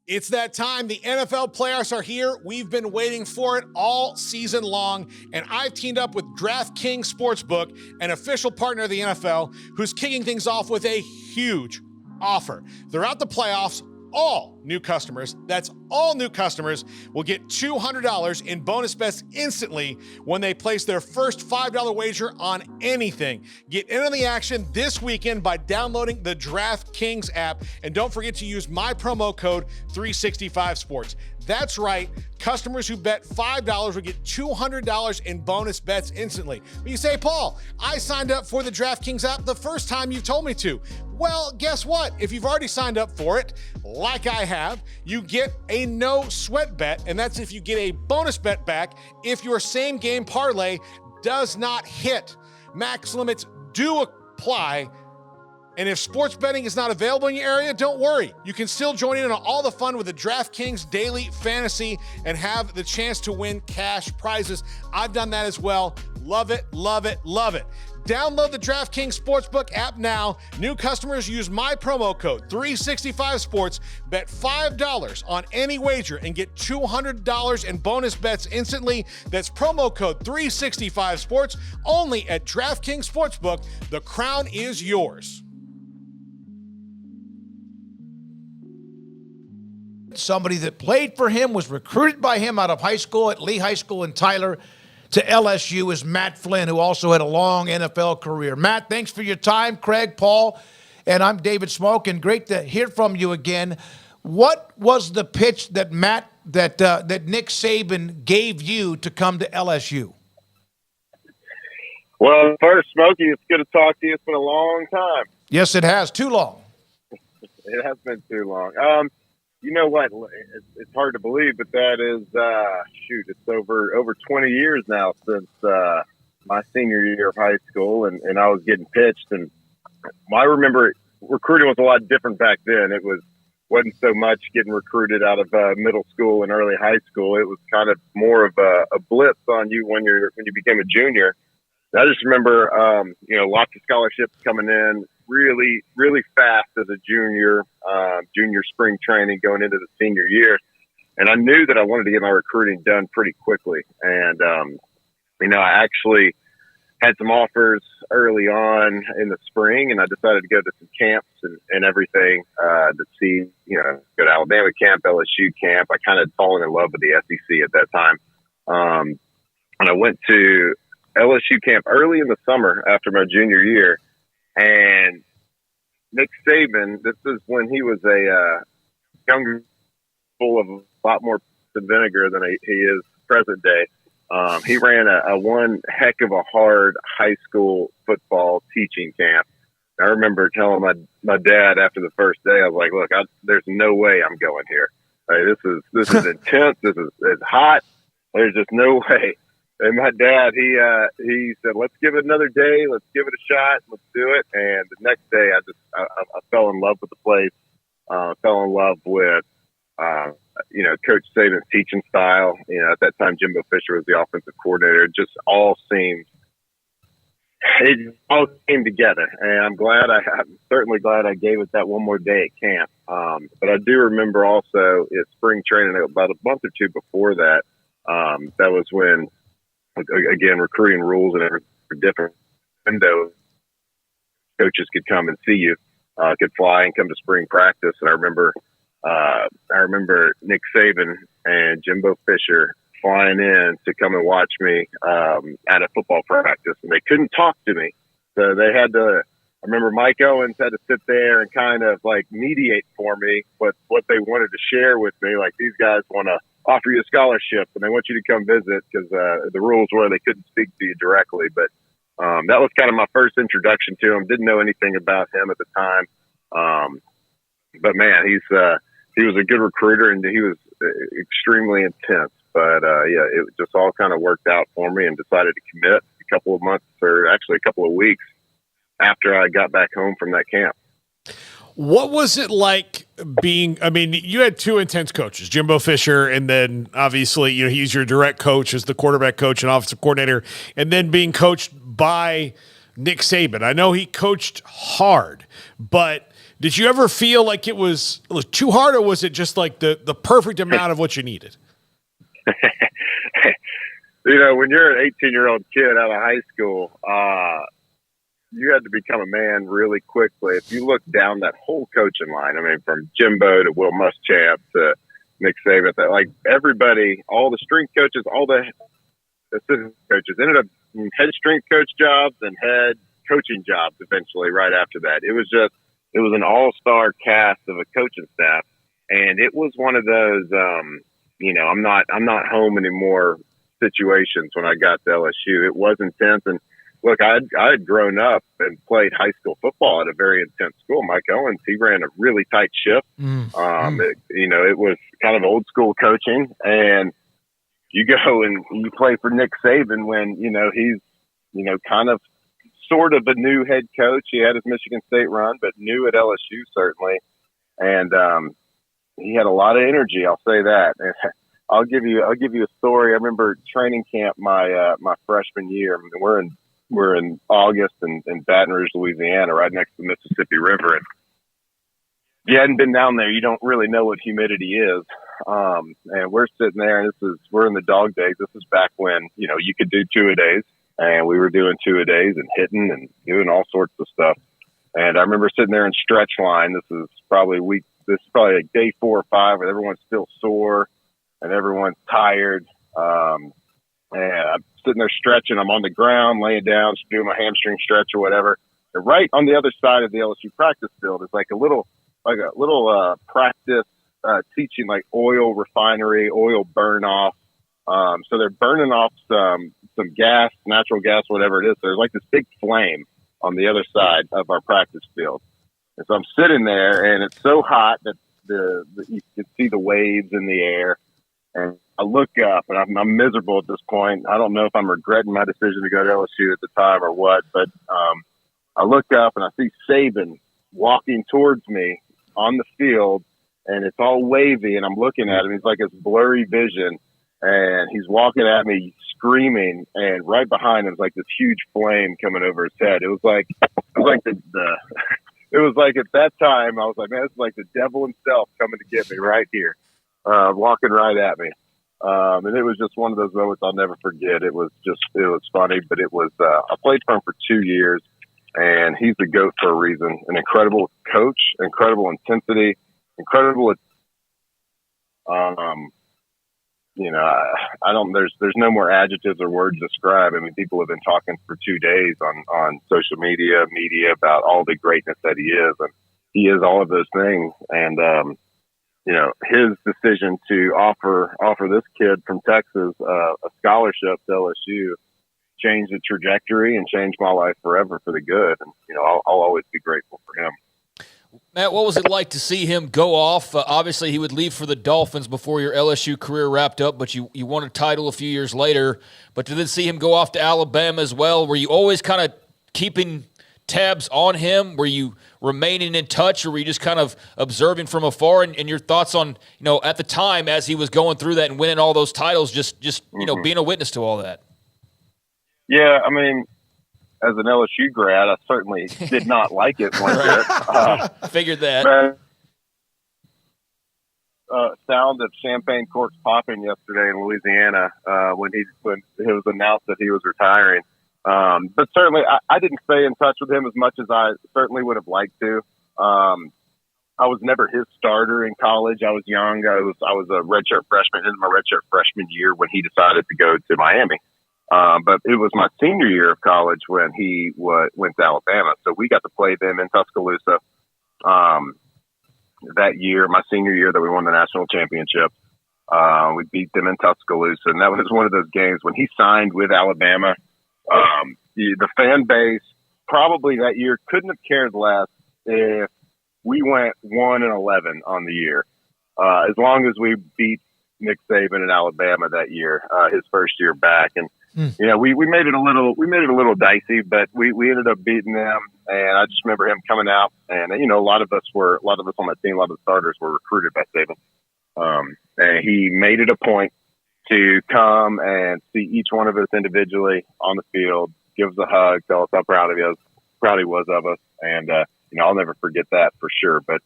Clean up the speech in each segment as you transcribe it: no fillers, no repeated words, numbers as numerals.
It's that time. The NFL playoffs are here. We've been waiting for it all season long, and I've teamed up with DraftKings Sportsbook, an official partner of the NFL, who's kicking things off with a huge offer. Throughout the playoffs, all new customers, that's all new customers, will get $200 in bonus bets instantly when they place their first $5 wager on anything. Get in on the action this weekend by downloading the DraftKings app, and don't forget to use my promo code 365sports. That's right. Customers who bet $5 will get $200 in bonus bets instantly. But you say, Paul, I signed up for the DraftKings app the first time you told me to. Well, guess what? If you've already signed up for it, like I have, you get a no sweat bet, and that's if you get a bonus bet back if your same game parlay does not hit. Max limits do apply. And if sports betting is not available in your area, don't worry. You can still join in on all the fun with the DraftKings Daily Fantasy and have the chance to win cash prizes. I've done that as well. Love it, love it, love it. Download the DraftKings Sportsbook app now. New customers use my promo code 365sports. Bet $5 on any wager and get $200 in bonus bets instantly. That's promo code 365sports only at DraftKings Sportsbook. The crown is yours. Somebody that played for him, was recruited by him out of high school at Lee High School in Tyler to LSU, is Matt Flynn, who also had a long NFL career. Matt, thanks for your time. Craig, Paul, and I'm David Smoke, and great to hear from you again. What was the pitch that that Nick Saban gave you to come to LSU? Well, first, Smokey, it's good to talk to you. It's been a long time. Yes, it has. Too long. It has been too long. You know what? It's hard to believe, but that is, it's over 20 years now since my senior year of high school, and I was getting pitched. And I remember recruiting was a lot different back then. It wasn't so much getting recruited out of middle school and early high school. It was kind of more of a blitz on you when you became a junior. And I just remember, lots of scholarships coming in really, really fast as a junior spring training going into the senior year. And I knew that I wanted to get my recruiting done pretty quickly. And, I actually had some offers early on in the spring, and I decided to go to some camps and everything to see, go to Alabama camp, LSU camp. I kind of had fallen in love with the SEC at that time. And I went to LSU camp early in the summer after my junior year. And Nick Saban, this is when he was a younger, full of a lot more vinegar than he is present day. He ran a one heck of a hard high school football teaching camp. I remember telling my dad after the first day, I was like, "Look, there's no way I'm going here. This is intense. It's hot. There's just no way." And my dad, he said, "Let's give it another day. Let's give it a shot. Let's do it." And the next day, I fell in love with the place. Fell in love with, Coach Saban's teaching style. At that time, Jimbo Fisher was the offensive coordinator. It just all came together. And I'm certainly glad I gave it that one more day at camp. But I do remember also at spring training about a month or two before that, that was when, again, recruiting rules and everything were different. Windows, coaches could come and see you, could fly and come to spring practice. And I remember Nick Saban and Jimbo Fisher flying in to come and watch me at a football practice, and they couldn't talk to me, so they had to. I remember Mike Owens had to sit there and kind of like mediate for me what they wanted to share with me. Like, these guys want to offer you a scholarship and they want you to come visit, because the rules were they couldn't speak to you directly. But that was kind of my first introduction to him. Didn't know anything about him at the time. But man, he was a good recruiter, and he was extremely intense. But it just all kind of worked out for me, and decided to commit a couple of months, or actually a couple of weeks after I got back home from that camp. What was it like you had two intense coaches, Jimbo Fisher, and then obviously, he's your direct coach as the quarterback coach and offensive coordinator, and then being coached by Nick Saban. I know he coached hard, but Did you ever feel like it was too hard, or was it just like the perfect amount of what you needed? When you're an 18-year-old kid out of high school, you had to become a man really quickly. If you look down that whole coaching line, I mean, from Jimbo to Will Muschamp to Nick Saban, like everybody, all the strength coaches, all the assistant coaches ended up in head strength coach jobs and head coaching jobs eventually right after that. It was an all-star cast of a coaching staff. And it was one of those, I'm not home anymore situations when I got to LSU. It was intense. And look, I had grown up and played high school football at a very intense school. Mike Owens, he ran a really tight ship. It was kind of old school coaching, and you go and you play for Nick Saban when, he's, kind of sort of a new head coach. He had his Michigan State run, but new at LSU certainly. And, he had a lot of energy. I'll say that. And I'll give you a story. I remember training camp my freshman year. I mean, we're in August in Baton Rouge, Louisiana, right next to the Mississippi River. And if you hadn't been down there, you don't really know what humidity is. And we're sitting there, and we're in the dog days. This is back when, you could do 2-a-days, and we were doing 2-a-days and hitting and doing all sorts of stuff. And I remember sitting there in stretch line. This is probably like day 4 or 5, where everyone's still sore and everyone's tired. And I'm sitting there stretching. I'm on the ground, laying down, just doing my hamstring stretch or whatever. And right on the other side of the LSU practice field is like a little practice teaching, like oil refinery, oil burn off. So they're burning off some gas, natural gas, whatever it is. There's like this big flame on the other side of our practice field. And so I'm sitting there, and it's so hot that you can see the waves in the air. And I look up, and I'm miserable at this point. I don't know if I'm regretting my decision to go to LSU at the time or what, but I look up, and I see Saban walking towards me on the field, and it's all wavy, and I'm looking at him. He's like this blurry vision, and he's walking at me screaming, and right behind him is like this huge flame coming over his head. It was like it was like at that time, I was like, man, this is like the devil himself coming to get me right here, walking right at me. And it was just one of those moments I'll never forget. It was funny, but it was, I played for him for 2 years, and he's the GOAT for a reason. An incredible coach, incredible intensity, incredible. There's no more adjectives or words to describe. I mean, people have been talking for 2 days on social media about all the greatness that he is, and he is all of those things. And, his decision to offer this kid from Texas a scholarship to LSU changed the trajectory and changed my life forever for the good. And, I'll always be grateful for him. Matt, what was it like to see him go off? Obviously, he would leave for the Dolphins before your LSU career wrapped up, but you won a title a few years later. But to then see him go off to Alabama as well, were you always kind of keeping tabs on him? Were you remaining in touch, or were you just kind of observing from afar? And your thoughts on, at the time as he was going through that and winning all those titles, just being a witness to all that? Yeah, I mean, as an LSU grad, I certainly did not like it one bit. Figured that. Sound of champagne corks popping yesterday in Louisiana when it was announced that he was retiring. But certainly, I didn't stay in touch with him as much as I certainly would have liked to. I was never his starter in college. I was young. I was a redshirt freshman in my redshirt freshman year when he decided to go to Miami. But it was my senior year of college when he went to Alabama. So we got to play them in Tuscaloosa that year, my senior year that we won the national championship. We beat them in Tuscaloosa, and that was one of those games when he signed with Alabama. The fan base probably that year couldn't have cared less if we went 1-11 on the year, as long as we beat Nick Saban in Alabama that year, his first year back. And we made it a little dicey, but we ended up beating them. And I just remember him coming out, and a lot of us on that team, a lot of the starters were recruited by Saban. And he made it a point to come and see each one of us individually on the field, give us a hug, tell us how proud he was of us. And I'll never forget that for sure. But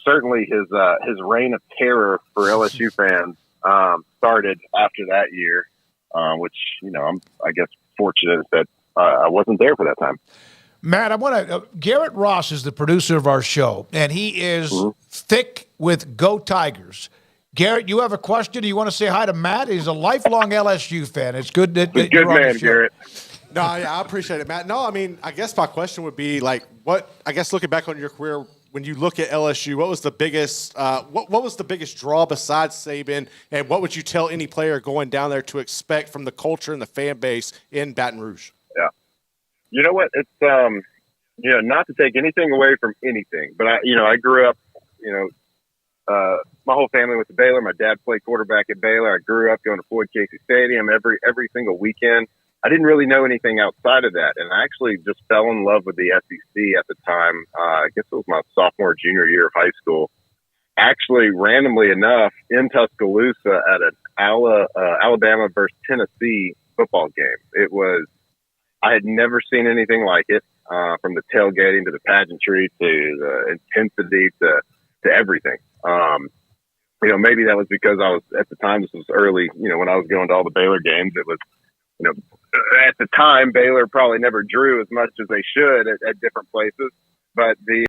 certainly his reign of terror for LSU fans started after that year, which I'm fortunate that I wasn't there for that time. Matt, I want to. Garrett Ross is the producer of our show, and he is thick with Go Tigers. Garrett, you have a question? Do you want to say hi to Matt? He's a lifelong LSU fan. It's good that good you're on man, the show. Garrett. No, I appreciate it, Matt. No, I mean, I guess my question would be like, looking back on your career, when you look at LSU, what was the biggest what was the biggest draw besides Saban, and what would you tell any player going down there to expect from the culture and the fan base in Baton Rouge? Yeah, you know what? It's not to take anything away from anything, but I grew up, my whole family went to Baylor. My dad played quarterback at Baylor. I grew up going to Floyd Casey Stadium every single weekend. I didn't really know anything outside of that, and I actually just fell in love with the SEC at the time. I guess it was my sophomore, junior year of high school. Actually, randomly enough, in Tuscaloosa at an Alabama versus Tennessee football game. I had never seen anything like it, from the tailgating to the pageantry to the intensity to everything. Maybe that was because I was, at the time, this was early, when I was going to all the Baylor games, it was, at the time, Baylor probably never drew as much as they should at different places. But the